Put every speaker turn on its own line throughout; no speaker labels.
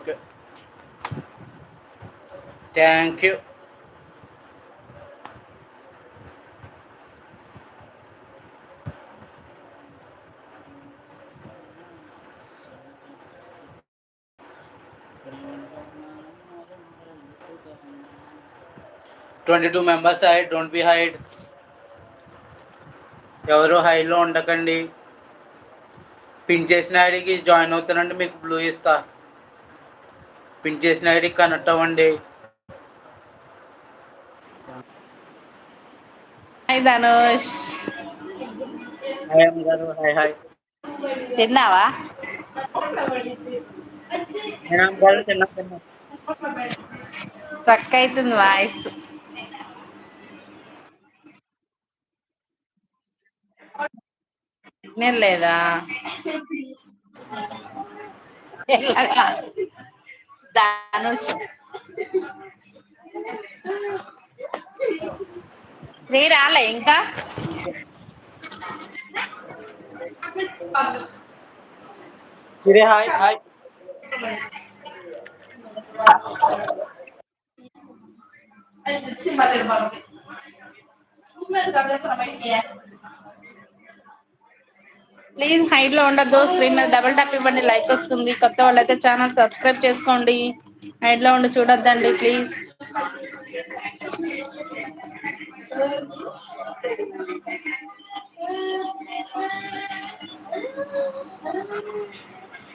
Okay. Thank you. Twenty 2 members hide, don't be hide. ఎవరు హైలో ఉండకండి. పిన్ చేసిన ఐడికి జాయిన్ అవుతానండి, మీకు బ్లూ ఇస్తా. పిన్ చేసిన ఐడికి కనెక్ట్ అవ్వండి.
హాయ్ ధనుష్.
హాయ్ అమ్మ గారు. Hi hi.
తిన్నావా?
తిన్నా.
స్ట్రక్ అవుతుంది వాయిస్. సిగ్నల్ లేదా? ధనుష్ శ్రీ రాలే ఇంకా?
Hi hi.
ప్లీజ్ హైడ్ లో ఉండద్దు. స్క్రీన్ మీద డబుల్ టాప్ ఇవ్వండి, లైక్ వస్తుంది. కొత్త వాళ్ళైతే ఛానల్ సబ్స్క్రైబ్ చేసుకోండి. హైడ్ లో ఉండి చూడొద్దండి please.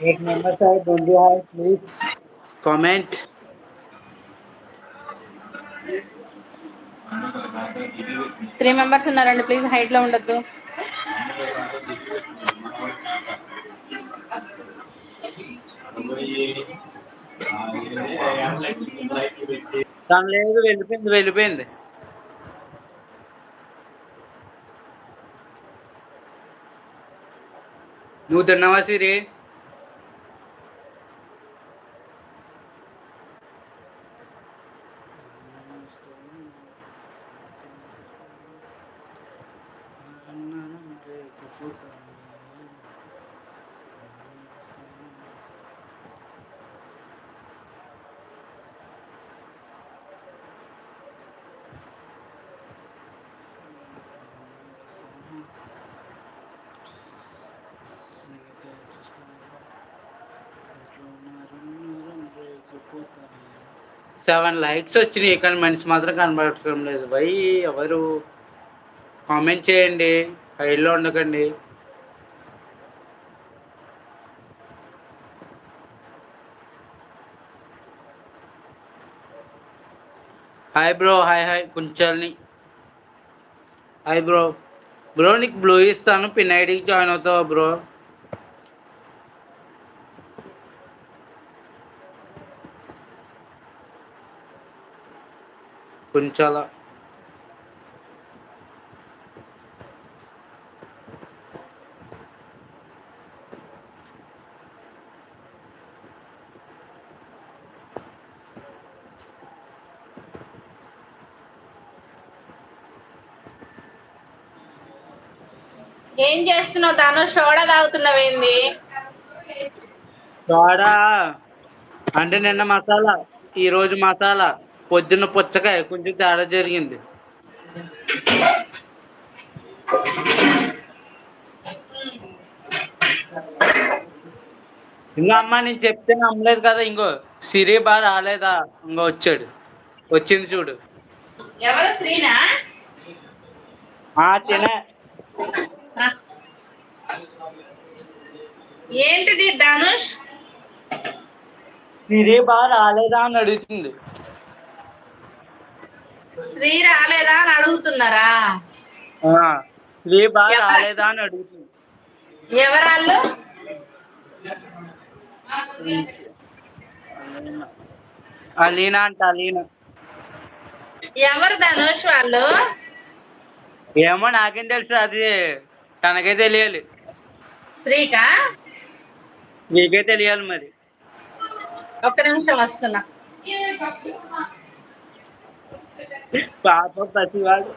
Eight members are don't be high, please. Comment.
3 members ఉన్నారండి, ప్లీజ్ హైడ్ లో ఉండద్దు.
తను లేదు, వెళ్ళిపోయింది. నువ్వు తిన్నావా సిరి? సెవెన్ లైక్స్ వచ్చినాయి, కానీ మనిషి మాత్రం కనబడటం లేదు. భయ్ ఎవరు కామెంట్ చేయండి, హైడ్లో ఉండకండి. Hi bro. హాయ్ హాయ్ కుంచల్ని. Hi bro. బ్రో నీకు బ్లూ ఇస్తాను, పిన్ ఐడికి జాయిన్ అవుతావా బ్రో? కుంచాల.
ఏం చేస్తున్నావు ధనుష్? సోడా తాగుతున్నావేంది?
సోడా అంటే నిన్న మసాలా, ఈ రోజు మసాలా, పొద్దున్న పుచ్చకాయ, కొంచెం తేడా జరిగింది. ఇంకో అమ్మ నేను చెప్తే నమ్మలేదు కదా. ఇంకో సిరి బాగా రాలేదా? ఇంకో వచ్చింది చూడు.
ఎవరు? శ్రీనా?
తినే.
ఏంటిది ధనుష్?
సిరి బాగా రాలేదా అని అడుగుతుంది.
శ్రీ రాలేదా అని అడుగుతున్నారా?
శ్రీ బాగా రాలేదా అని అడుగుతుంది.
ఎవరాళ్ళు?
అలీనా అంట, అలీనా.
ఎవరు ధనుష్ వాళ్ళు?
ఏమో నాకేం తెలుసు, అది తనకే తెలియాలి.
శ్రీకా?
నీకే తెలియాలి మరి.
ఒక్క నిమిషం వస్తున్నా.
పాప పసివాడు.